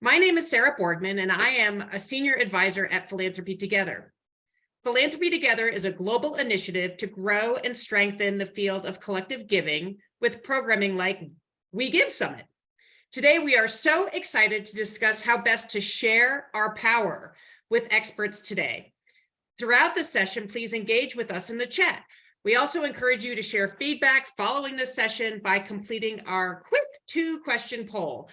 My name is Sarah Boardman, and I am a senior advisor at Philanthropy Together. Philanthropy Together is a global initiative to grow and strengthen the field of collective giving with programming like We Give Summit. Today, we are so excited to discuss how best to share our power with experts today. Throughout the session, please engage with us in the chat. We also encourage you to share feedback following this session by completing our quick 2-question poll.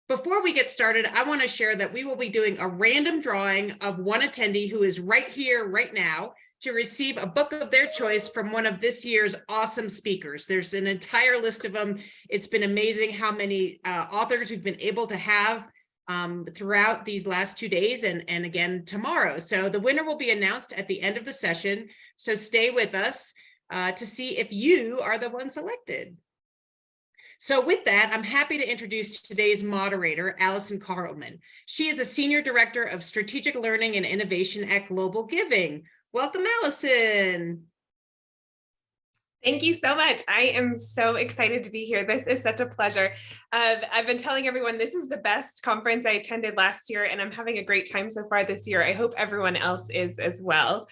Before we get started, I want to share that we will be doing a random drawing of one attendee who is right here, right now, to receive a book of their choice from one of this year's awesome speakers. There's an entire list of them. It's been amazing how many authors we've been able to have throughout these last 2 days and again tomorrow. So the winner will be announced at the end of the session. So stay with us to see if you are the one selected. So with that, I'm happy to introduce today's moderator, Alison Carlman. She is a Senior Director of Strategic Learning and Innovation at GlobalGiving. Welcome, Alison. Thank you so much. I am so excited to be here. This is such a pleasure. I've been telling everyone this is the best conference I attended last year, and I'm having a great time so far this year. I hope everyone else is as well.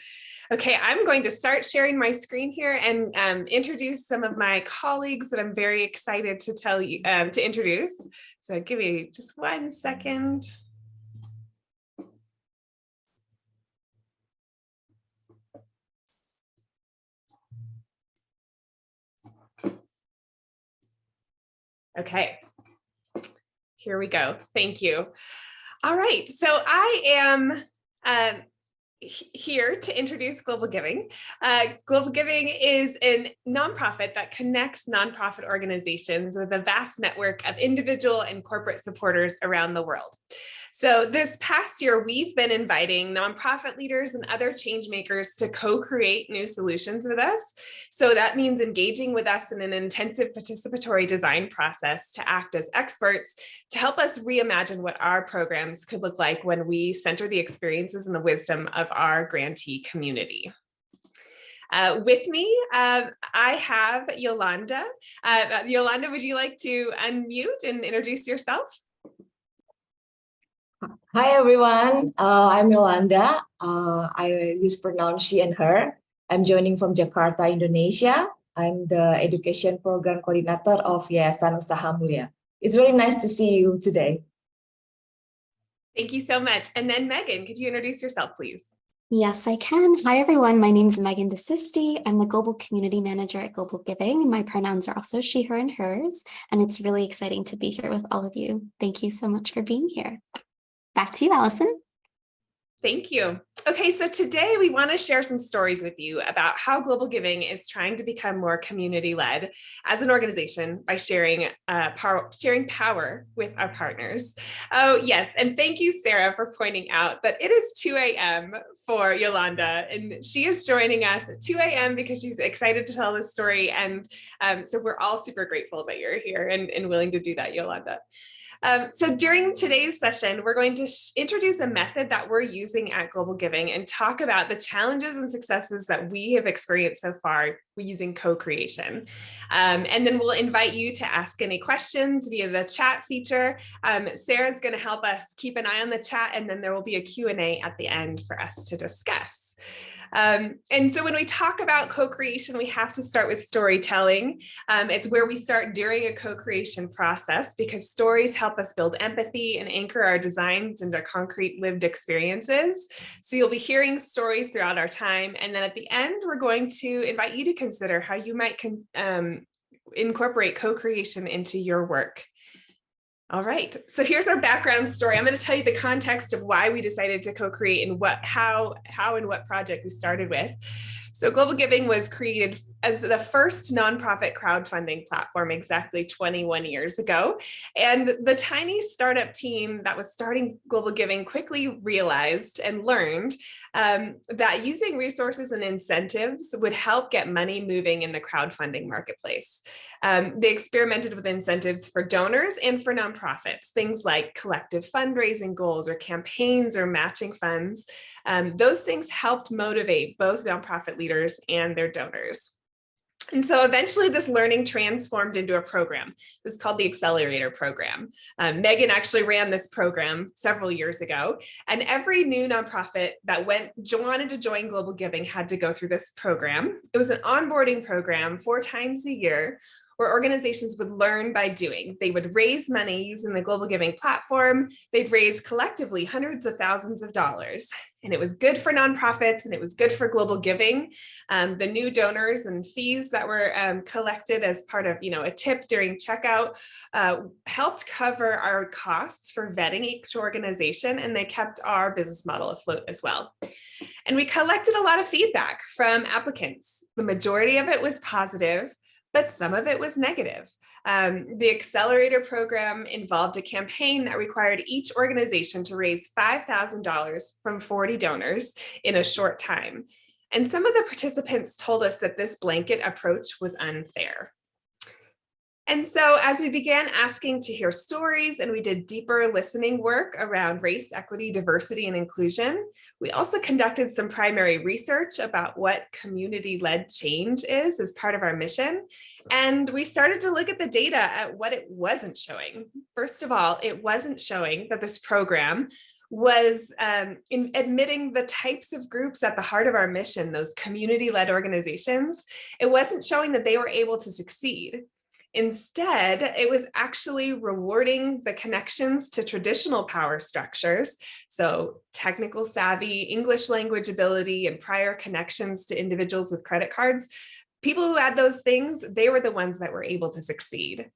Okay, I'm going to start sharing my screen here and introduce some of my colleagues that I'm very excited to tell you to introduce. So give me just 1 second. Okay, here we go. Thank you. All right, so I am here to introduce GlobalGiving. GlobalGiving is a nonprofit that connects nonprofit organizations with a vast network of individual and corporate supporters around the world. So this past year, we've been inviting nonprofit leaders and other change makers to co-create new solutions with us. So that means engaging with us in an intensive participatory design process to act as experts to help us reimagine what our programs could look like when we center the experiences and the wisdom of our grantee community. With me, I have Yolanda. Yolanda, would you like to unmute and introduce yourself? Hi everyone, I'm Yolanda. I use pronoun she and her. I'm joining from Jakarta, Indonesia. I'm the education program coordinator of Yayasan Usaha Mulia. It's really nice to see you today. Thank you so much. And then Megan, could you introduce yourself, please? Yes, I can. Hi, everyone. My name is Megan DeSisti. I'm the Global Community Manager at GlobalGiving. My pronouns are also she, her, and hers. And it's really exciting to be here with all of you. Thank you so much for being here. Back to you, Alison. Thank you. Okay, so today we want to share some stories with you about how GlobalGiving is trying to become more community-led as an organization by sharing power with our partners. Oh, yes, and thank you, Sarah, for pointing out that it is 2 a.m. for Yolanda, and she is joining us at 2 a.m. because she's excited to tell this story, and so we're all super grateful that you're here and willing to do that, Yolanda. So during today's session, we're going to introduce a method that we're using at GlobalGiving and talk about the challenges and successes that we have experienced so far using co-creation. And then we'll invite you to ask any questions via the chat feature. Sarah's going to help us keep an eye on the chat, and then there will be a Q&A at the end for us to discuss. And so when we talk about co-creation, we have to start with storytelling. It's where we start during a co-creation process because stories help us build empathy and anchor our designs into concrete lived experiences. So you'll be hearing stories throughout our time. And then at the end, we're going to invite you to consider how you might incorporate co-creation into your work. All right, so here's our background story. I'm going to tell you the context of why we decided to co-create and how and what project we started with. So GlobalGiving was created as the first nonprofit crowdfunding platform exactly 21 years ago. And the tiny startup team that was starting GlobalGiving quickly realized and learned that using resources and incentives would help get money moving in the crowdfunding marketplace. They experimented with incentives for donors and for nonprofits, things like collective fundraising goals or campaigns or matching funds. Those things helped motivate both nonprofit leaders and their donors. And so eventually this learning transformed into a program. This is called the Accelerator Program. Megan actually ran this program several years ago, and every new nonprofit that wanted to join Global Giving had to go through this program. It was an onboarding program 4 times a year where organizations would learn by doing. They would raise money using the Global Giving platform. They'd raise collectively hundreds of thousands of dollars. And it was good for nonprofits and it was good for Global Giving. The new donors and fees that were collected as part of a tip during checkout helped cover our costs for vetting each organization, and they kept our business model afloat as well. And we collected a lot of feedback from applicants. The majority of it was positive, but some of it was negative. The Accelerator Program involved a campaign that required each organization to raise $5,000 from 40 donors in a short time. And some of the participants told us that this blanket approach was unfair. And so as we began asking to hear stories and we did deeper listening work around race, equity, diversity, and inclusion, we also conducted some primary research about what community-led change is as part of our mission. And we started to look at the data at what it wasn't showing. First of all, it wasn't showing that this program was in admitting the types of groups at the heart of our mission, those community-led organizations. It wasn't showing that they were able to succeed. Instead, it was actually rewarding the connections to traditional power structures, so technical savvy, English language ability, and prior connections to individuals with credit cards. People who had those things, they were the ones that were able to succeed.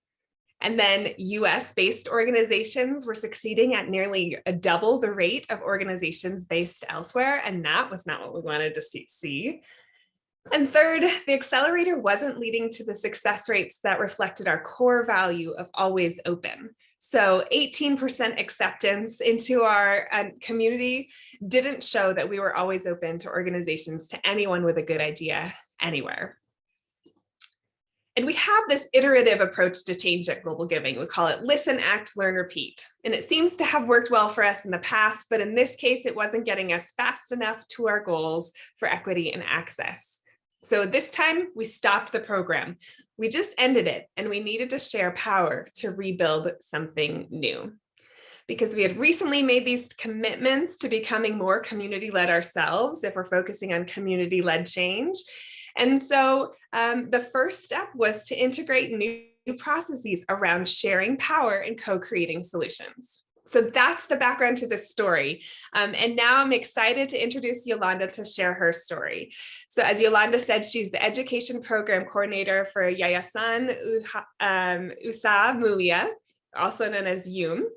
And then US-based organizations were succeeding at nearly double the rate of organizations based elsewhere, and that was not what we wanted to see. And third, the accelerator wasn't leading to the success rates that reflected our core value of always open. So 18% acceptance into our community didn't show that we were always open to organizations, to anyone with a good idea anywhere. And we have this iterative approach to change at Global Giving. We call it listen, act, learn, repeat. And it seems to have worked well for us in the past, but in this case, it wasn't getting us fast enough to our goals for equity and access. So this time we stopped the program. We just ended it, and we needed to share power to rebuild something new. Because we had recently made these commitments to becoming more community-led ourselves, if we're focusing on community-led change. And so the first step was to integrate new processes around sharing power and co-creating solutions. So that's the background to this story. And now I'm excited to introduce Yolanda to share her story. So as Yolanda said, she's the education program coordinator for Yayasan, Usaha, Mulia, also known as YUM,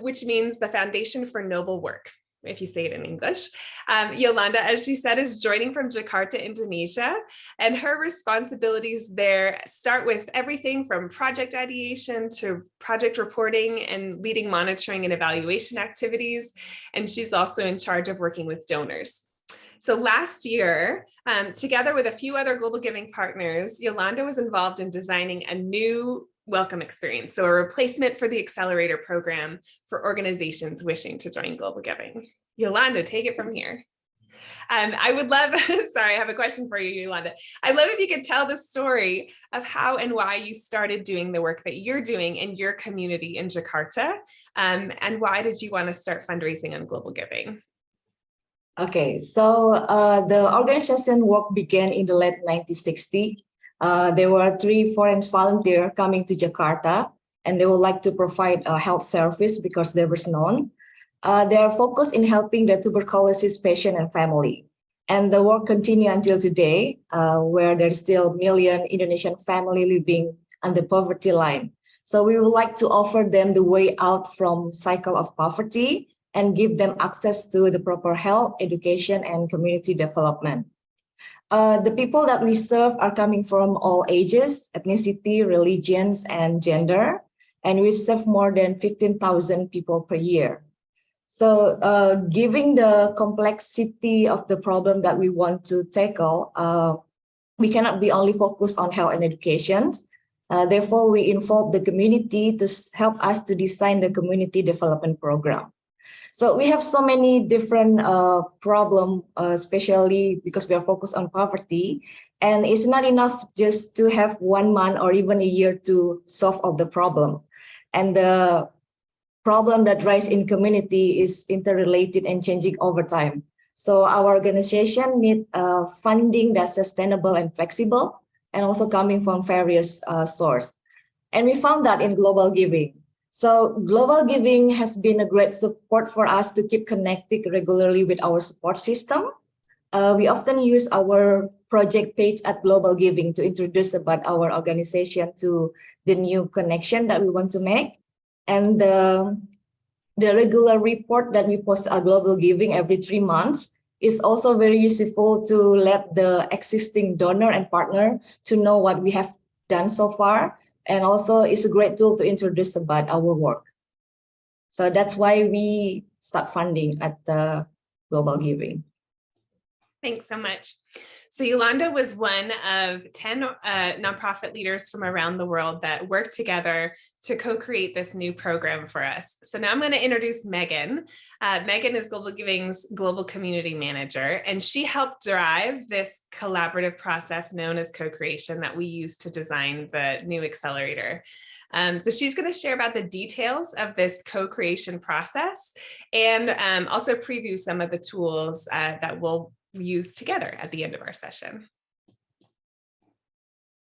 which means the Foundation for Noble Work, if you say it in English. Yolanda, as she said, is joining from Jakarta, Indonesia, and her responsibilities there start with everything from project ideation to project reporting and leading monitoring and evaluation activities. And she's also in charge of working with donors. So last year, together with a few other Global Giving partners, Yolanda was involved in designing a new welcome experience, so a replacement for the Accelerator Program for organizations wishing to join Global Giving. Yolanda, take it from here. I would love, sorry, I have a question for you, Yolanda. I'd love if you could tell the story of how and why you started doing the work that you're doing in your community in Jakarta, and why did you want to start fundraising on Global Giving? Okay, so the organization work began in the late 1960s. There were 3 foreign volunteers coming to Jakarta, and they would like to provide a health service because there was none. They are focused in helping the tuberculosis patient and family. And the work continues until today, where there's still million Indonesian family living on the poverty line. So we would like to offer them the way out from cycle of poverty and give them access to the proper health, education, and community development. The people that we serve are coming from all ages, ethnicity, religions, and gender, and we serve more than 15,000 people per year. So given the complexity of the problem that we want to tackle, we cannot be only focused on health and education. Therefore, we involve the community to help us to design the community development program. So we have so many different problems, especially because we are focused on poverty. And it's not enough just to have 1 month or even a year to solve all the problem. And the problem that rise in community is interrelated and changing over time. So our organization need funding that's sustainable and flexible, and also coming from various sources. And we found that in GlobalGiving. So GlobalGiving has been a great support for us to keep connected regularly with our support system. We often use our project page at GlobalGiving to introduce about our organization to the new connection that we want to make. And the regular report that we post at GlobalGiving every 3 months is also very useful to let the existing donor and partner to know what we have done so far. And also it's a great tool to introduce about our work. So that's why we start funding at the GlobalGiving. Thanks so much. So Yolanda was one of 10 nonprofit leaders from around the world that worked together to co-create this new program for us. So now I'm going to introduce Megan. Megan is GlobalGiving's Global Community Manager, and she helped drive this collaborative process known as co-creation that we use to design the new accelerator. So she's going to share about the details of this co-creation process and also preview some of the tools that we'll use together at the end of our session.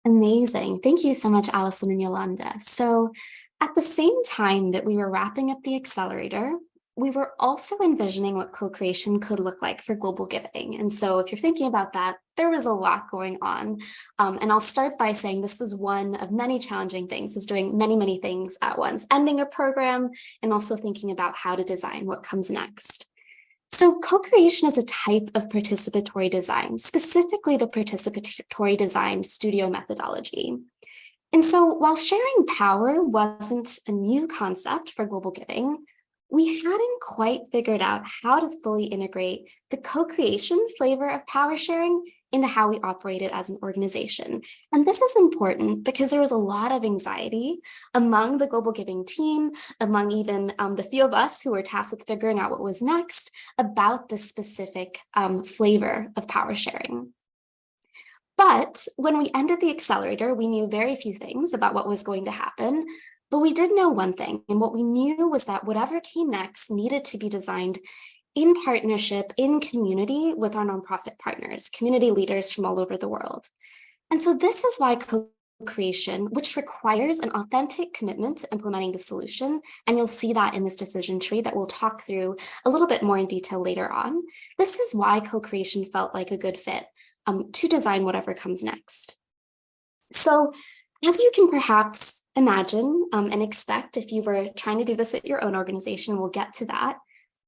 Amazing. Thank you so much, Alison and Yolanda. So at the same time that we were wrapping up the accelerator, we were also envisioning what co-creation could look like for GlobalGiving. And so if you're thinking about that, there was a lot going on. And I'll start by saying this was one of many challenging things, was doing many, many things at once, ending a program and also thinking about how to design what comes next. So co-creation is a type of participatory design, specifically the participatory design studio methodology. And so while sharing power wasn't a new concept for GlobalGiving, we hadn't quite figured out how to fully integrate the co-creation flavor of power sharing into how we operated as an organization. And this is important because there was a lot of anxiety among the GlobalGiving team, among even the few of us who were tasked with figuring out what was next about the specific flavor of power sharing. But when we ended the accelerator, we knew very few things about what was going to happen, but we did know one thing, and what we knew was that whatever came next needed to be designed in partnership, in community with our nonprofit partners, community leaders from all over the world. And so this is why co-creation, which requires an authentic commitment to implementing the solution, and you'll see that in this decision tree that we'll talk through a little bit more in detail later on. This is why co-creation felt like a good fit to design whatever comes next. So as you can perhaps imagine and expect if you were trying to do this at your own organization, we'll get to that.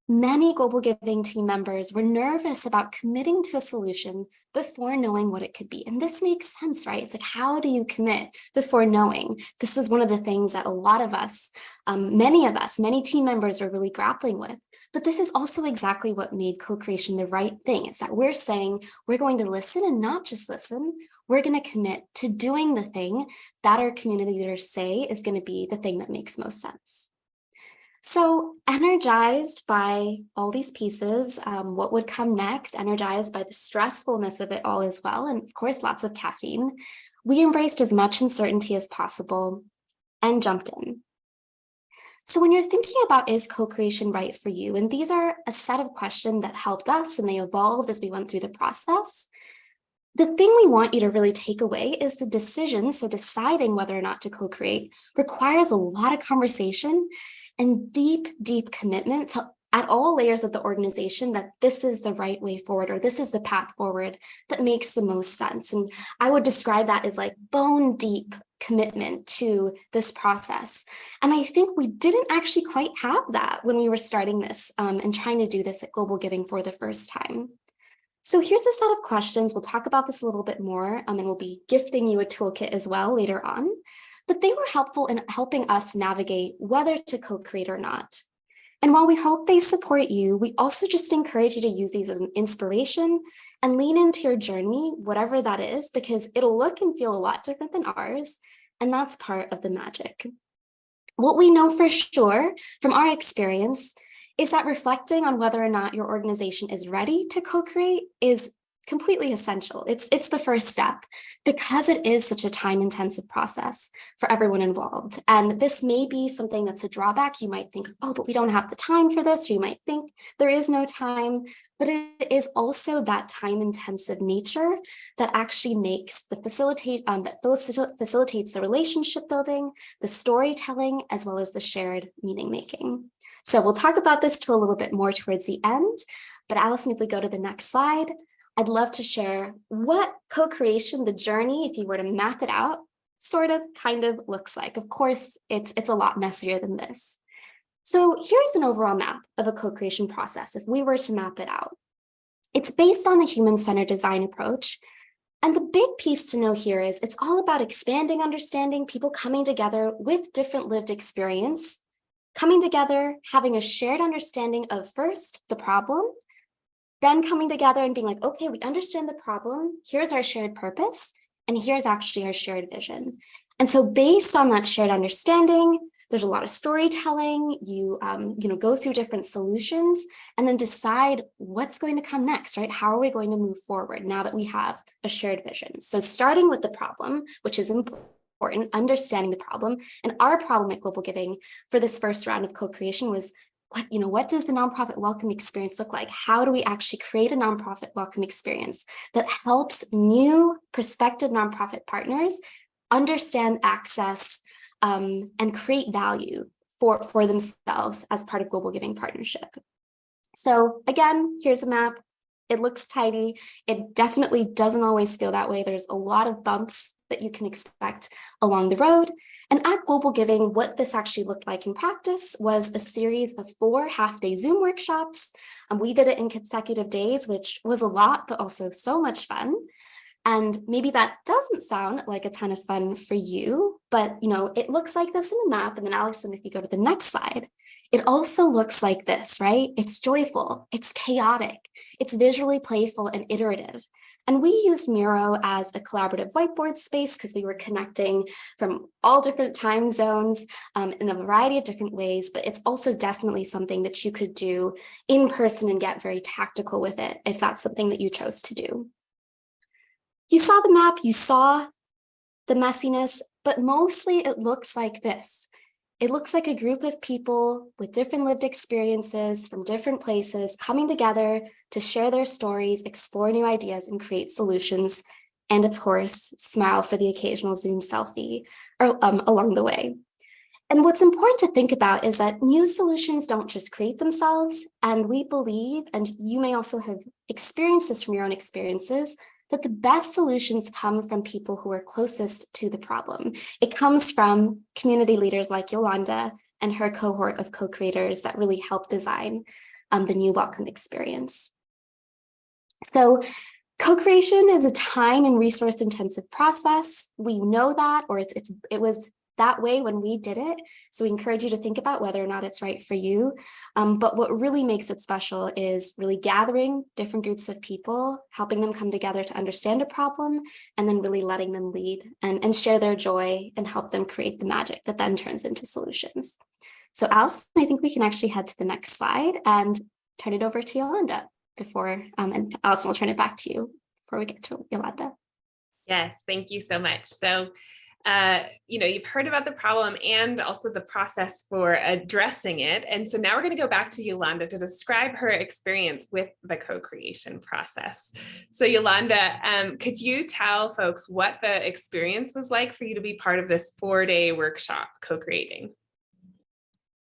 Many GlobalGiving team members were nervous about committing to a solution before knowing what it could be. And this makes sense, right? It's like, how do you commit before knowing? This was one of the things that a lot of us, many team members were really grappling with. But this is also exactly what made co-creation the right thing. It's that we're saying we're going to listen and not just listen. We're going to commit to doing the thing that our community leaders say is going to be the thing that makes most sense. So energized by all these pieces, what would come next, energized by the stressfulness of it all as well, and of course, lots of caffeine, we embraced as much uncertainty as possible and jumped in. So when you're thinking about, is co-creation right for you? And these are a set of questions that helped us and they evolved as we went through the process. The thing we want you to really take away is the decision, so deciding whether or not to co-create requires a lot of conversation and deep, deep commitment to at all layers of the organization that this is the right way forward, or this is the path forward that makes the most sense. And I would describe that as like bone deep commitment to this process. And I think we didn't actually quite have that when we were starting this and trying to do this at GlobalGiving for the first time. So here's a set of questions. We'll talk about this a little bit more, and we'll be gifting you a toolkit as well later on. But they were helpful in helping us navigate whether to co-create or not. And while we hope they support you, we also just encourage you to use these as an inspiration and lean into your journey, whatever that is, because it'll look and feel a lot different than ours, and that's part of the magic. What we know for sure from our experience is that reflecting on whether or not your organization is ready to co-create is completely essential. It's the first step because it is such a time-intensive process for everyone involved. And this may be something that's a drawback. You might think, oh, but we don't have the time for this, or you might think there is no time, but it is also that time-intensive nature that actually makes the facilitates the relationship building, the storytelling, as well as the shared meaning making. So we'll talk about this too a little bit more towards the end, but Alison, if we go to the next slide, I'd love to share what co-creation, the journey, if you were to map it out, sort of kind of looks like. Of course, it's a lot messier than this. So here's an overall map of a co-creation process if we were to map it out. It's based on the human-centered design approach. And the big piece to know here is it's all about expanding understanding, people coming together with different lived experience, coming together, having a shared understanding of first, the problem, then coming together and being like, okay, we understand the problem, here's our shared purpose, and here's actually our shared vision. And so based on that shared understanding, there's a lot of storytelling, you go through different solutions and then decide what's going to come next, right? How are we going to move forward now that we have a shared vision? So starting with the problem, which is important, understanding the problem. And our problem at GlobalGiving for this first round of co-creation was, what does the nonprofit welcome experience look like? How do we actually create a nonprofit welcome experience that helps new prospective nonprofit partners understand access and create value for themselves as part of GlobalGiving partnership? So again, here's a map. It looks tidy. It definitely doesn't always feel that way. There's a lot of bumps that you can expect along the road. And at GlobalGiving, what this actually looked like in practice was a series of 4 half-day Zoom workshops. We did it in consecutive days, which was a lot, but also so much fun. And maybe that doesn't sound like a ton of fun for you, but it looks like this in the map. And then Alison, if you go to the next slide, it also looks like this, right? It's joyful, it's chaotic, it's visually playful and iterative. And we used Miro as a collaborative whiteboard space because we were connecting from all different time zones in a variety of different ways, but it's also definitely something that you could do in person and get very tactical with it if that's something that you chose to do. You saw the map, you saw the messiness, but mostly it looks like this. It looks like a group of people with different lived experiences from different places coming together to share their stories, explore new ideas, and create solutions, and of course, smile for the occasional Zoom selfie along the way. And what's important to think about is that new solutions don't just create themselves, and we believe, and you may also have experienced this from your own experiences, that the best solutions come from people who are closest to the problem. It comes from community leaders like Yolanda and her cohort of co-creators that really help design the new welcome experience. So co-creation is a time and resource intensive process. We know that, or it was that way when we did it. So we encourage you to think about whether or not it's right for you. But what really makes it special is really gathering different groups of people, helping them come together to understand a problem, and then really letting them lead and share their joy and help them create the magic that then turns into solutions. So Alison, I think we can actually head to the next slide and turn it over to Yolanda before, and Alison, I'll turn it back to you before we get to Yolanda. Yes, thank you so much. So you've heard about the problem and also the process for addressing it. And so now we're going to go back to Yolanda to describe her experience with the co-creation process. So Yolanda, could you tell folks what the experience was like for you to be part of this 4-day workshop co-creating?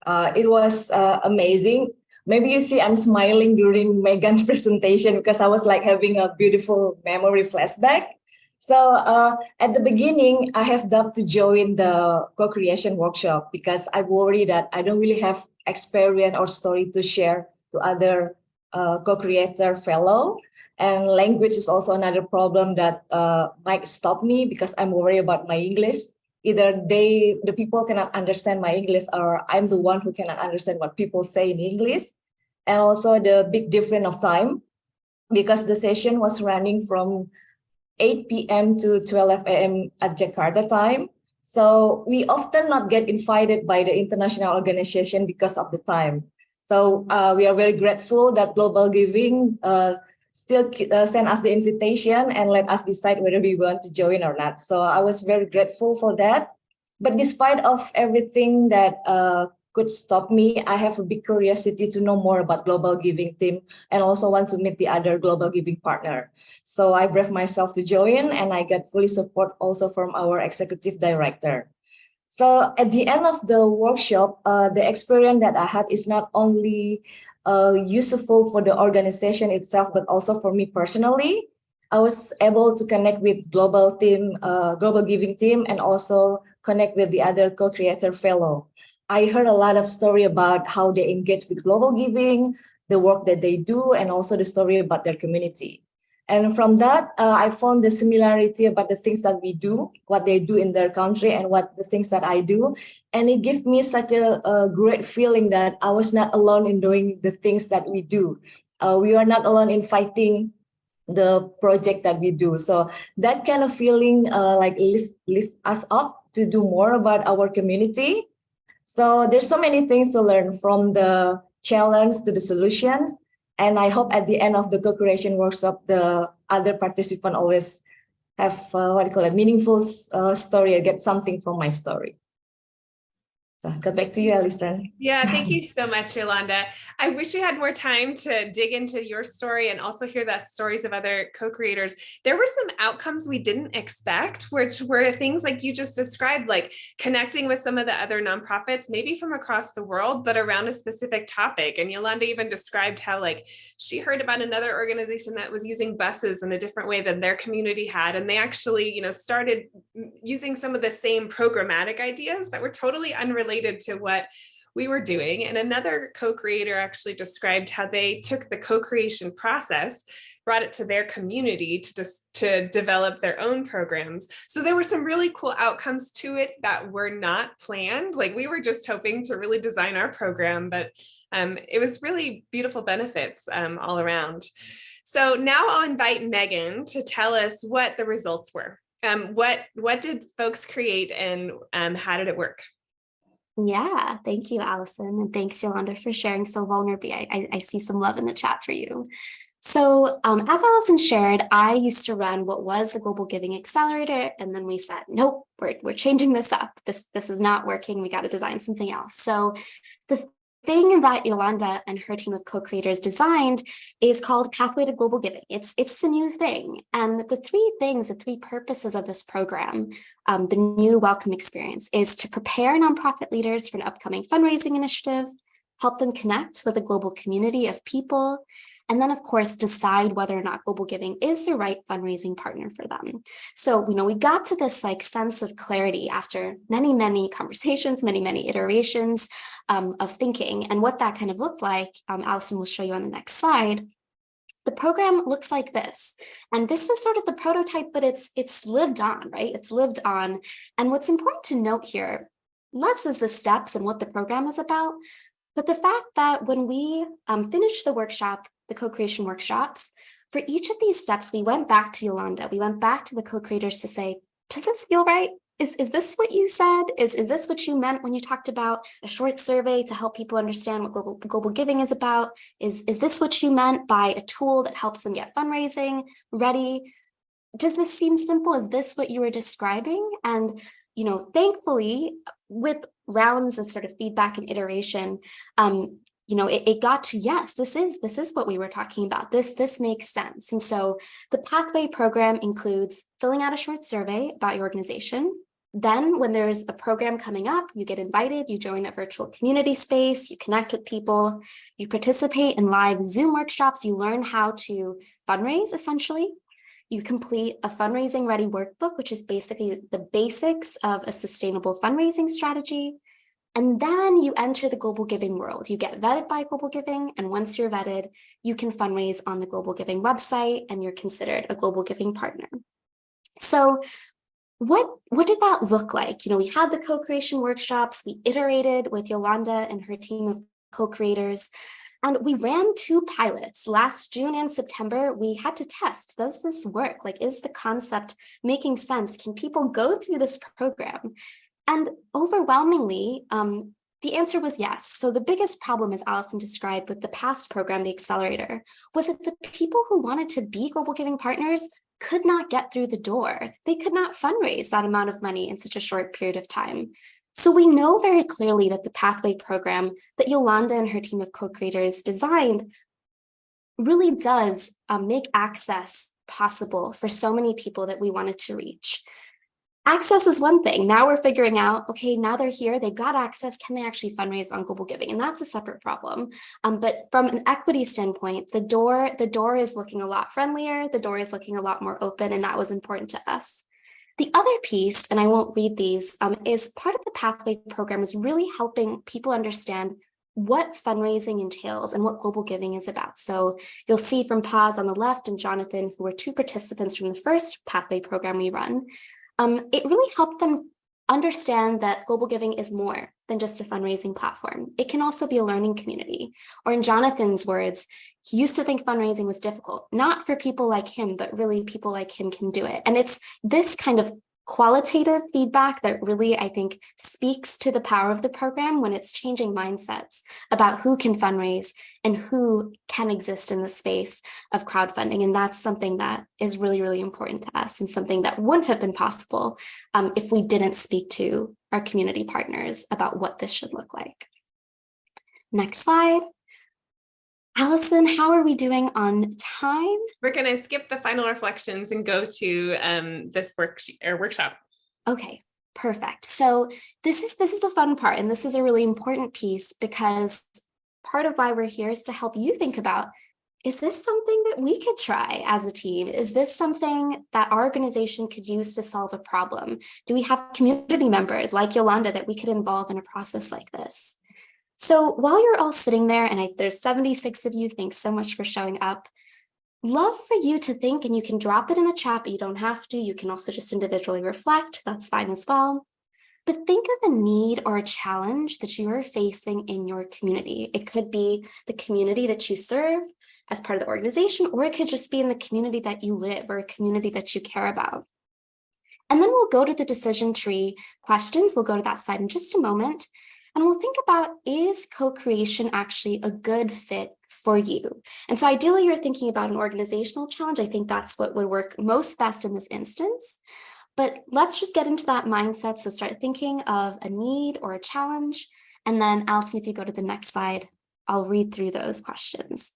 It was amazing. Maybe you see I'm smiling during Megan's presentation because I was like having a beautiful memory flashback. So at the beginning, I have doubt to join the co-creation workshop because I worry that I don't really have experience or story to share to other co-creator fellow. And language is also another problem that might stop me because I'm worried about my English. Either the people cannot understand my English or I'm the one who cannot understand what people say in English. And also the big difference of time because the session was running from 8 p.m. to 12 a.m. at Jakarta time. So we often not get invited by the international organization because of the time. So we are very grateful that GlobalGiving still send us the invitation and let us decide whether we want to join or not. So I was very grateful for that. But despite of everything that could stop me, I have a big curiosity to know more about GlobalGiving team and also want to meet the other GlobalGiving partner. So I braved myself to join, and I got fully support also from our executive director. So at the end of the workshop, the experience that I had is not only useful for the organization itself, but also for me personally. I was able to connect with GlobalGiving team, and also connect with the other co-creator fellow. I heard a lot of story about how they engage with GlobalGiving, the work that they do, and also the story about their community. And from that, I found the similarity about the things that we do, what they do in their country, and what the things that I do. And it gives me such a great feeling that I was not alone in doing the things that we do. We are not alone in fighting the project that we do. So that kind of feeling like lift us up to do more about our community. So there's so many things to learn, from the challenge to the solutions. And I hope at the end of the co-creation workshop, the other participants always have meaningful story, or get something from my story. So go back to you, Alison. Yeah, thank you so much, Yolanda. I wish we had more time to dig into your story and also hear the stories of other co-creators. There were some outcomes we didn't expect, which were things like you just described, like connecting with some of the other nonprofits, maybe from across the world, but around a specific topic. And Yolanda even described how she heard about another organization that was using buses in a different way than their community had. And they actually, started using some of the same programmatic ideas that were totally unrelated to what we were doing. And another co-creator actually described how they took the co-creation process, brought it to their community to develop their own programs. So there were some really cool outcomes to it that were not planned. We were just hoping to really design our program, but it was really beautiful benefits all around. So now I'll invite Megan to tell us what the results were. What did folks create, and how did it work? Yeah, thank you, Alison. And thanks, Yolanda, for sharing so vulnerably. I see some love in the chat for you. So as Alison shared, I used to run what was the GlobalGiving Accelerator. And then we said, nope, we're changing this up. This is not working. We got to design something else. So the thing that Yolanda and her team of co-creators designed is called Pathway to Global Giving. It's the new thing. And the three purposes of this program, the new welcome experience, is to prepare nonprofit leaders for an upcoming fundraising initiative, help them connect with a global community of people, and then, of course, decide whether or not GlobalGiving is the right fundraising partner for them. So, we got to this sense of clarity after many, many conversations, many, many iterations of thinking. And what that kind of looked like, Alison will show you on the next slide. The program looks like this. And this was sort of the prototype, but it's lived on, right? It's lived on. And what's important to note here, less is the steps and what the program is about, but the fact that when we finished the workshop, the co-creation workshops, for each of these steps, we went back to Yolanda. We went back to the co-creators to say, does this feel right? Is this what you said? Is this what you meant when you talked about a short survey to help people understand what global giving is about? Is this what you meant by a tool that helps them get fundraising ready? Does this seem simple? Is this what you were describing? And thankfully, with rounds of sort of feedback and iteration, it got to, yes, this is what we were talking about. This makes sense. And so the Pathway program includes filling out a short survey about your organization. Then when there's a program coming up, you get invited, you join a virtual community space, you connect with people, you participate in live Zoom workshops, you learn how to fundraise, essentially. You complete a fundraising ready workbook, which is basically the basics of a sustainable fundraising strategy. And then you enter the GlobalGiving world. You get vetted by GlobalGiving, and once you're vetted, you can fundraise on the GlobalGiving website, and you're considered a GlobalGiving partner. So what did that look like? We had the co-creation workshops, we iterated with Yolanda and her team of co-creators, and we ran 2 pilots. Last June and September, we had to test, does this work? Is the concept making sense? Can people go through this program? And overwhelmingly, The answer was yes. So the biggest problem, as Alison described with the past program, the accelerator, was that the people who wanted to be Global Giving partners could not get through the door. They could not fundraise that amount of money in such a short period of time. So we know very clearly that the Pathway program that Yolanda and her team of co-creators designed really does make access possible for so many people that we wanted to reach. Access is one thing. Now we're figuring out, okay, now they're here, they've got access, can they actually fundraise on Global Giving? And that's a separate problem. But from an equity standpoint, the door is looking a lot friendlier, the door is looking a lot more open, and that was important to us. The other piece, and I won't read these, is part of the Pathway program is really helping people understand what fundraising entails and what Global Giving is about. So you'll see from Paz on the left and Jonathan, who were two participants from the first Pathway program we run, it really helped them understand that Global Giving is more than just a fundraising platform. It can also be a learning community. Or in Jonathan's words, he used to think fundraising was difficult, not for people like him, but really people like him can do it. And it's this kind of qualitative feedback that really, I think, speaks to the power of the program when it's changing mindsets about who can fundraise and who can exist in the space of crowdfunding. And that's something that is really, really important to us and something that wouldn't have been possible if we didn't speak to our community partners about what this should look like. Next slide. Alison, how are we doing on time? We're going to skip the final reflections and go to this workshop. Okay, perfect. So this is the fun part, and this is a really important piece because part of why we're here is to help you think about, is this something that we could try as a team? Is this something that our organization could use to solve a problem? Do we have community members like Yolanda that we could involve in a process like this? So while you're all sitting there, and there's 76 of you, thanks so much for showing up. Love for you to think, and you can drop it in the chat, but you don't have to. You can also just individually reflect. That's fine as well. But think of a need or a challenge that you are facing in your community. It could be the community that you serve as part of the organization, or it could just be in the community that you live or a community that you care about. And then we'll go to the decision tree questions. We'll go to that slide in just a moment. And we'll think about, is co-creation actually a good fit for you? And so ideally, you're thinking about an organizational challenge. I think that's what would work most best in this instance. But let's just get into that mindset. So start thinking of a need or a challenge. And then Alison, if you go to the next slide, I'll read through those questions.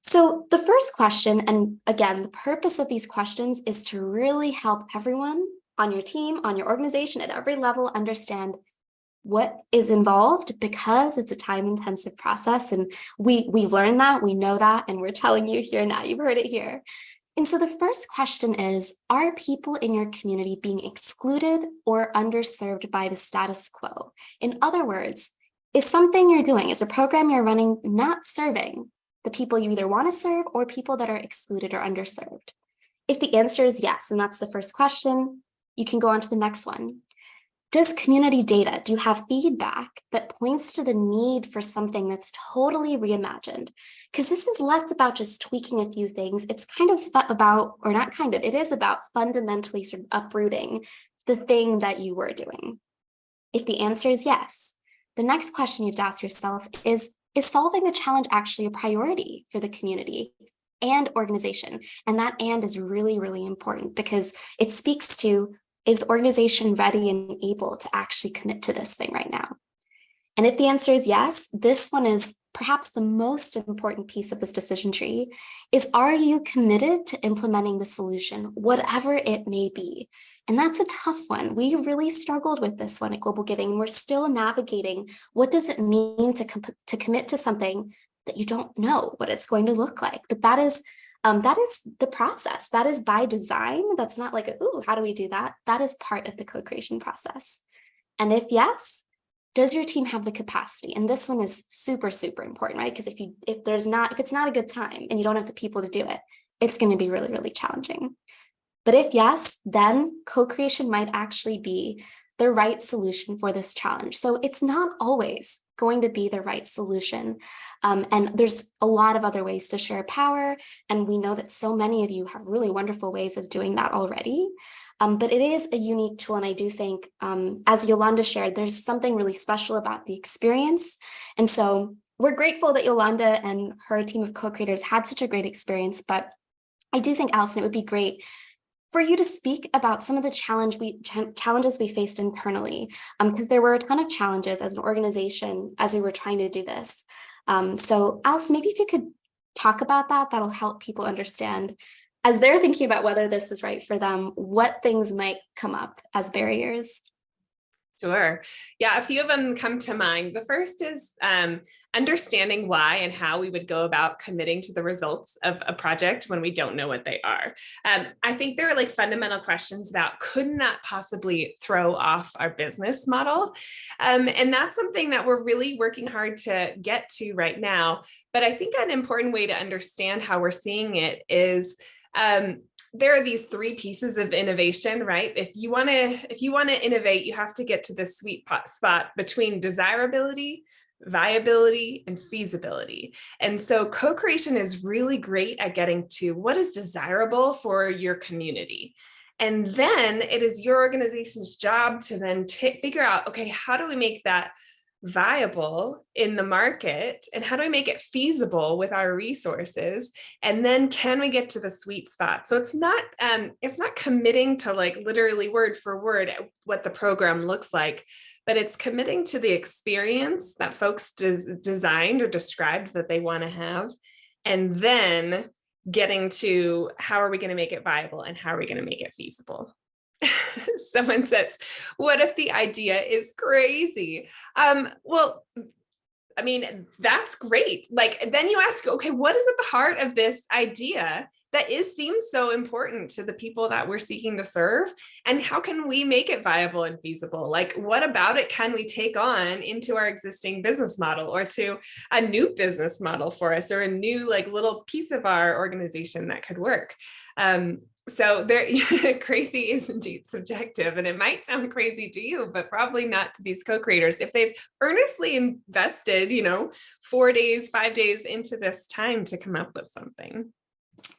So the first question, and again, the purpose of these questions is to really help everyone on your team, on your organization at every level understand what is involved, because it's a time-intensive process. And we've learned that, we know that, and we're telling you here now, you've heard it here. And so the first question is, are people in your community being excluded or underserved by the status quo? In other words, is something you're doing, is a program you're running not serving the people you either want to serve or people that are excluded or underserved? If the answer is yes, and that's the first question, you can go on to the next one. Does community data, do you have feedback that points to the need for something that's totally reimagined? Because this is less about just tweaking a few things. It's kind of about, or not kind of, it is about fundamentally sort of uprooting the thing that you were doing. If the answer is yes, the next question you have to ask yourself is solving the challenge actually a priority for the community and organization? And that and is really, really important because it speaks to, is the organization ready and able to actually commit to this thing right now? And if the answer is yes, this one is perhaps the most important piece of this decision tree, is are you committed to implementing the solution, whatever it may be? And that's a tough one. We really struggled with this one at Global Giving. We're still navigating, what does it mean to commit to something that you don't know what it's going to look like? But that is the process. That is by design. That's not like, ooh, how do we do that? That is part of the co-creation process. And if yes, does your team have the capacity? And this one is super, super important, right? Because if it's not a good time and you don't have the people to do it, it's going to be really, really challenging. But if yes, then co-creation might actually be the right solution for this challenge. So it's not always going to be the right solution. And there's a lot of other ways to share power. And we know that so many of you have really wonderful ways of doing that already. But it is a unique tool. And I do think, as Yolanda shared, there's something really special about the experience. And so we're grateful that Yolanda and her team of co-creators had such a great experience. But I do think, Alison, it would be great for you to speak about some of the challenges we faced internally, because there were a ton of challenges as an organization as we were trying to do this. So Alison, maybe if you could talk about that, that'll help people understand, as they're thinking about whether this is right for them, what things might come up as barriers. Sure. Yeah, a few of them come to mind. The first is understanding why and how we would go about committing to the results of a project when we don't know what they are. I think there are like fundamental questions about, couldn't that possibly throw off our business model? And that's something that we're really working hard to get to right now. But I think an important way to understand how we're seeing it is there are these three pieces of innovation, right? If you want to innovate, you have to get to this sweet spot between desirability, viability, and feasibility. And so co-creation is really great at getting to what is desirable for your community. And then it is your organization's job to then figure out, okay, how do we make that viable in the market, and how do we make it feasible with our resources? And then can we get to the sweet spot? So it's not committing to like literally word for word what the program looks like, but it's committing to the experience that folks designed or described that they want to have, and then getting to how are we going to make it viable and how are we going to make it feasible. Someone says, what if the idea is crazy? Well, I mean, that's great. Like, then you ask, okay, what is at the heart of this idea that seems so important to the people that we're seeking to serve? And how can we make it viable and feasible? Like, what about it can we take on into our existing business model, or to a new business model for us, or a new like little piece of our organization that could work? So there, crazy is indeed subjective, and it might sound crazy to you, but probably not to these co-creators. If they've earnestly invested, 4 days, 5 days into this time to come up with something.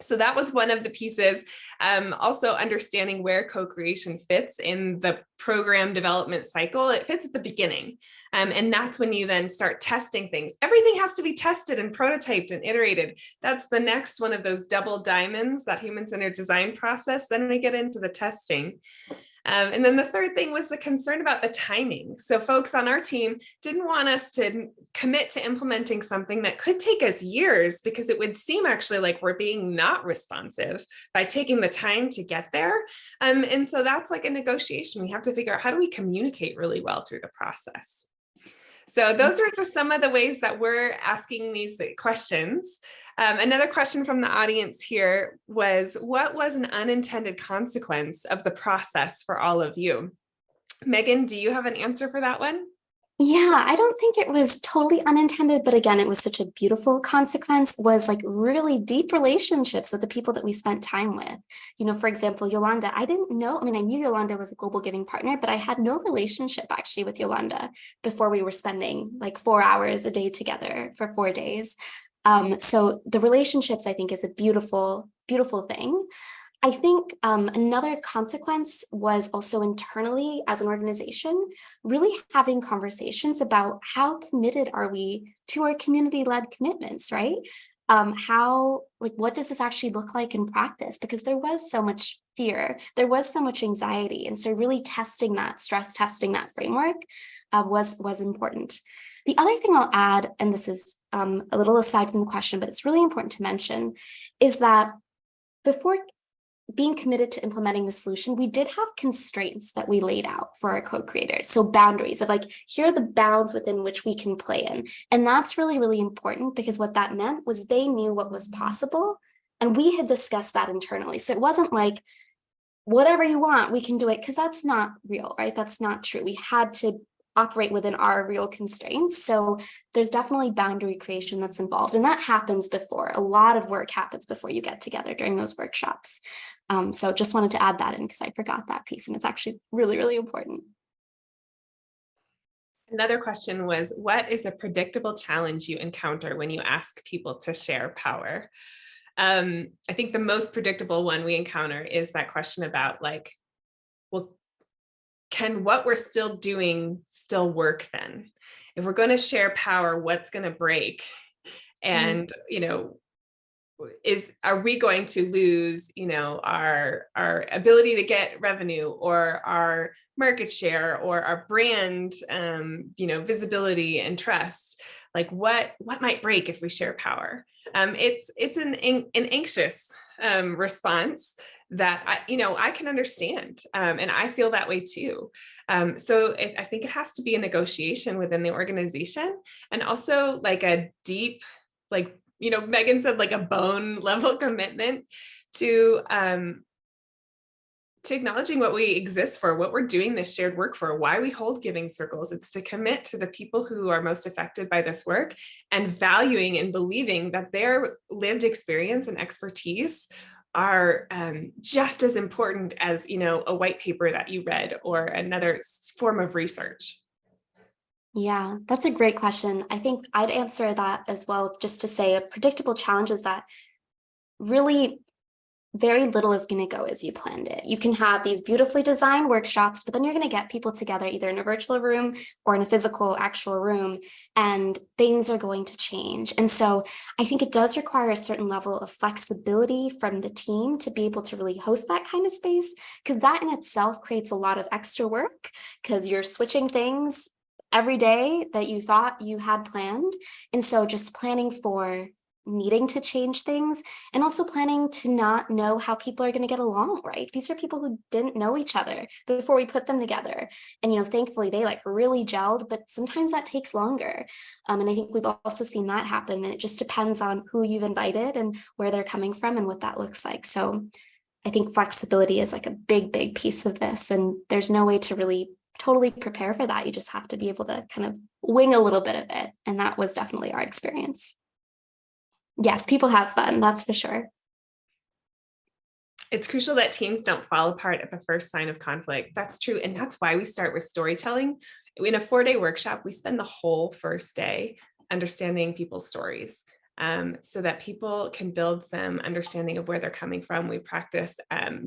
So that was one of the pieces. Also understanding where co-creation fits in the program development cycle. It fits at the beginning. And that's when you then start testing things. Everything has to be tested and prototyped and iterated. That's the next one of those double diamonds, that human-centered design process. Then we get into the testing. And then the third thing was the concern about the timing. So folks on our team didn't want us to commit to implementing something that could take us years, because it would seem actually like we're being not responsive by taking the time to get there. And so that's like a negotiation. We have to figure out, how do we communicate really well through the process? So those are just some of the ways that we're asking these questions. Another question from the audience here was, what was an unintended consequence of the process for all of you? Megan, do you have an answer for that one? Yeah, I don't think it was totally unintended, but again, it was such a beautiful consequence, was like really deep relationships with the people that we spent time with. For example, Yolanda, I didn't know, I knew Yolanda was a GlobalGiving partner, but I had no relationship actually with Yolanda before we were spending like 4 hours a day together for 4 days. So the relationships, I think, is a beautiful, beautiful thing. I think another consequence was also internally as an organization, really having conversations about how committed are we to our community-led commitments, right? What does this actually look like in practice? Because there was so much fear, there was so much anxiety. And so really testing that, stress testing that framework was important. The other thing I'll add, and this is a little aside from the question, but it's really important to mention, is that before being committed to implementing the solution, we did have constraints that we laid out for our co-creators. So boundaries of like, here are the bounds within which we can play in. And that's really, really important, because what that meant was they knew what was possible, and we had discussed that internally. So it wasn't like, whatever you want, we can do it, because that's not real, right? That's not true. We had to operate within our real constraints. So there's definitely boundary creation that's involved. And that happens before. A lot of work happens before you get together during those workshops. So just wanted to add that in, because I forgot that piece, and it's actually really, really important. Another question was, what is a predictable challenge you encounter when you ask people to share power? I think the most predictable one we encounter is that question about like, well, can what we're still doing still work then? If we're going to share power, what's going to break? And, are we going to lose, our ability to get revenue or our market share or our brand, visibility and trust? Like what might break if we share power? It's an anxious response that I can understand, and I feel that way too. So I think it has to be a negotiation within the organization, and also like a deep, like Megan said, like a bone level commitment to acknowledging what we exist for, what we're doing this shared work for, why we hold giving circles. It's to commit to the people who are most affected by this work and valuing and believing that their lived experience and expertise are just as important as, a white paper that you read or another form of research. Yeah, that's a great question. I think I'd answer that as well, just to say a predictable challenge is that really very little is going to go as you planned it. You can have these beautifully designed workshops, but then you're going to get people together either in a virtual room or in a physical actual room, and things are going to change. And so I think it does require a certain level of flexibility from the team to be able to really host that kind of space, because that in itself creates a lot of extra work because you're switching things every day that you thought you had planned. And so just planning for needing to change things and also planning to not know how people are going to get along, right? These are people who didn't know each other before we put them together. And, thankfully they like really gelled, but sometimes that takes longer. And I think we've also seen that happen. And it just depends on who you've invited and where they're coming from and what that looks like. So I think flexibility is like a big, big piece of this. And there's no way to really totally prepare for that. You just have to be able to kind of wing a little bit of it. And that was definitely our experience. Yes, people have fun, that's for sure. It's crucial that teams don't fall apart at the first sign of conflict. That's true. And that's why we start with storytelling. In a 4-day workshop, we spend the whole first day understanding people's stories, so that people can build some understanding of where they're coming from. We practice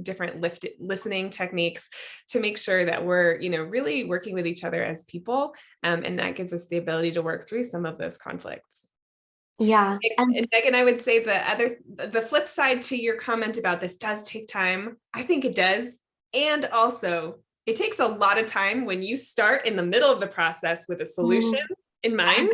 different listening techniques to make sure that we're, really working with each other as people. And that gives us the ability to work through some of those conflicts. Yeah. And Megan, I would say the flip side to your comment about this does take time. I think it does. And also it takes a lot of time when you start in the middle of the process with a solution in mind,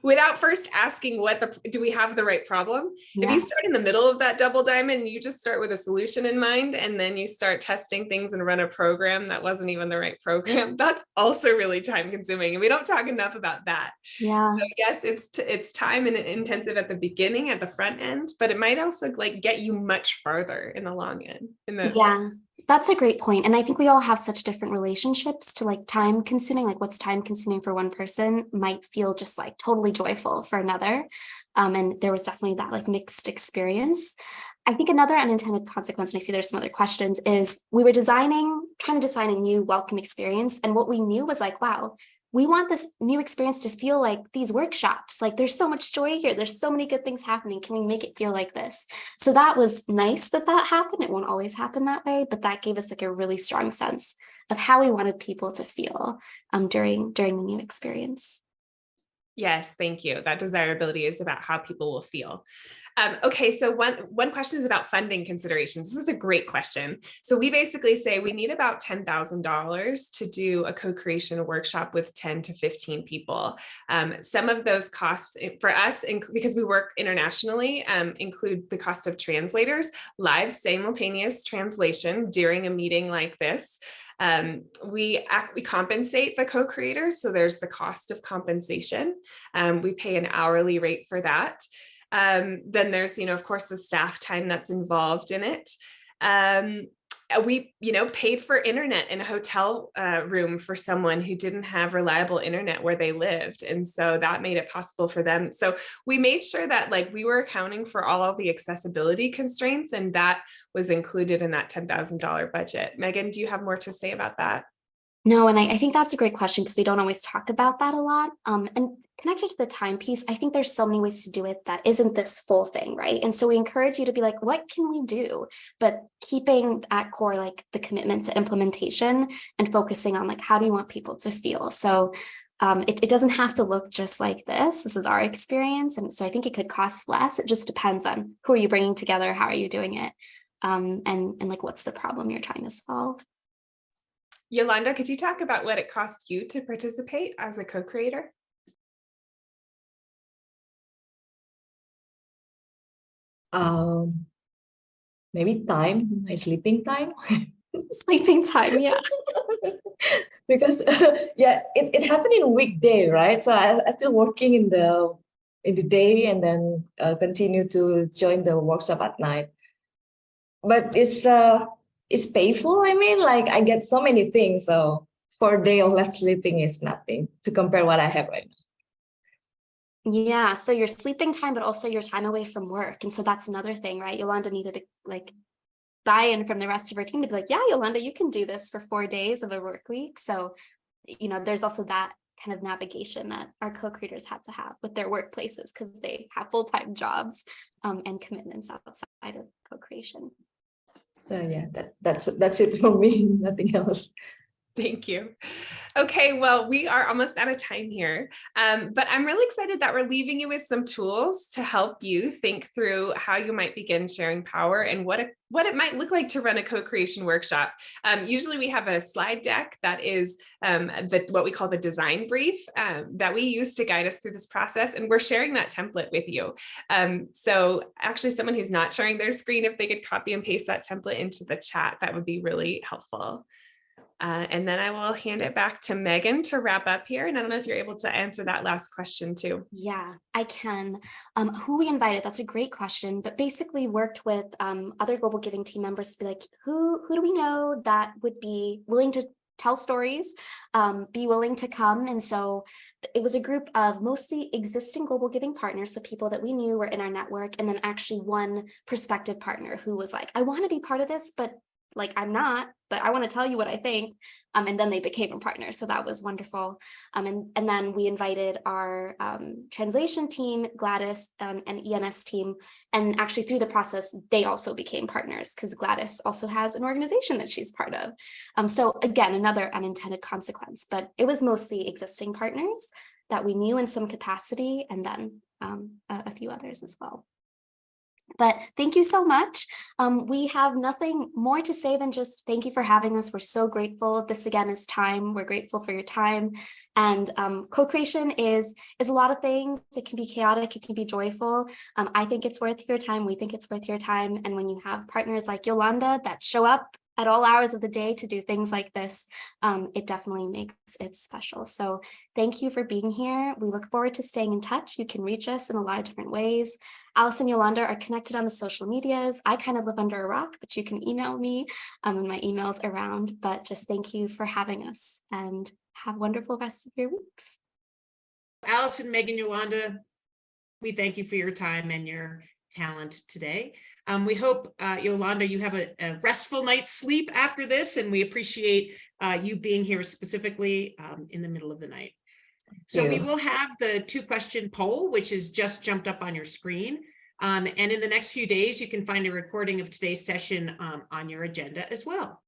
without first asking do we have the right problem? Yeah. If you start in the middle of that double diamond, you just start with a solution in mind, and then you start testing things and run a program that wasn't even the right program, that's also really time consuming. And we don't talk enough about that. Yeah. So yes, it's time and intensive at the beginning, at the front end, but it might also like get you much farther in the long end. Yeah. That's a great point. And I think we all have such different relationships to like time consuming, like what's time consuming for one person might feel just like totally joyful for another. And there was definitely that like mixed experience. I think another unintended consequence, and I see there's some other questions, is we were trying to design a new welcome experience. And what we knew was like, wow, we want this new experience to feel like these workshops. Like there's so much joy here. There's so many good things happening. Can we make it feel like this? So that was nice that happened. It won't always happen that way, but that gave us like a really strong sense of how we wanted people to feel during the new experience. Yes, thank you. That desirability is about how people will feel. Okay, so one question is about funding considerations. This is a great question. So we basically say we need about $10,000 to do a co-creation workshop with 10 to 15 people. Some of those costs for us, because we work internationally, include the cost of translators, live simultaneous translation during a meeting like this. We compensate the co-creators. So there's the cost of compensation. We pay an hourly rate for that. Then there's, of course, the staff time that's involved in it. We, paid for internet in a hotel room for someone who didn't have reliable internet where they lived. And so that made it possible for them. So we made sure that like we were accounting for all of the accessibility constraints, and that was included in that $10,000 budget. Megan, do you have more to say about that? No, and I think that's a great question because we don't always talk about that a lot. And connected to the time piece, I think there's so many ways to do it that isn't this full thing, right? And so we encourage you to be like, what can we do? But keeping at core, like the commitment to implementation and focusing on like, how do you want people to feel? So it doesn't have to look just like this. This is our experience. And so I think it could cost less. It just depends on who are you bringing together? How are you doing it? And like, what's the problem you're trying to solve? Yolanda, could you talk about what it cost you to participate as a co-creator? Maybe time, my sleeping time. Sleeping time, yeah. Because yeah, it happened in weekday, right? So I still working in the day and then continue to join the workshop at night. But it's painful. I mean, like I get so many things. So for a day of less sleeping is nothing to compare what I have right now. Yeah, so your sleeping time, but also your time away from work. And so that's another thing, right? Yolanda needed to like buy-in from the rest of her team to be like, yeah, Yolanda, you can do this for 4 days of a work week. So, you know, there's also that kind of navigation that our co-creators had to have with their workplaces because they have full-time jobs and commitments outside of co-creation. So yeah, that's it for me. Nothing else. Thank you. Okay, well, we are almost out of time here, but I'm really excited that we're leaving you with some tools to help you think through how you might begin sharing power and what it might look like to run a co-creation workshop. Usually we have a slide deck that is what we call the design brief that we use to guide us through this process, and we're sharing that template with you. So actually someone who's not sharing their screen, if they could copy and paste that template into the chat, that would be really helpful. And then I will hand it back to Megan to wrap up here. And I don't know if you're able to answer that last question too. Yeah, I can. Who we invited, that's a great question, but basically worked with other Global Giving team members to be like, who do we know that would be willing to tell stories, be willing to come. And so it was a group of mostly existing Global Giving partners, so people that we knew were in our network, and then actually one prospective partner who was like, I want to be part of this, but like, I'm not, but I want to tell you what I think. And then they became a partner. So that was wonderful. And then we invited our translation team, Gladys and ENS team. And actually through the process, they also became partners because Gladys also has an organization that she's part of. So again, another unintended consequence, but it was mostly existing partners that we knew in some capacity, and then a few others as well. But thank you so much. We have nothing more to say than just thank you for having us. We're so grateful. This again is time. We're grateful for your time. And co-creation is a lot of things. It can be chaotic. It can be joyful. I think it's worth your time. We think it's worth your time. And when you have partners like Yolanda that show up at all hours of the day to do things like this, it definitely makes it special. So thank you for being here. We look forward to staying in touch. You can reach us in a lot of different ways. Alison and Yolanda are connected on the social medias. I kind of live under a rock, but you can email me and my email's around. But just thank you for having us and have a wonderful rest of your weeks. Alison, Megan, Yolanda, we thank you for your time and your talent today. We hope, Yolanda, you have a restful night's sleep after this, and we appreciate you being here specifically in the middle of the night. So we will have the 2-question poll, which is just jumped up on your screen. And in the next few days, you can find a recording of today's session on your agenda as well.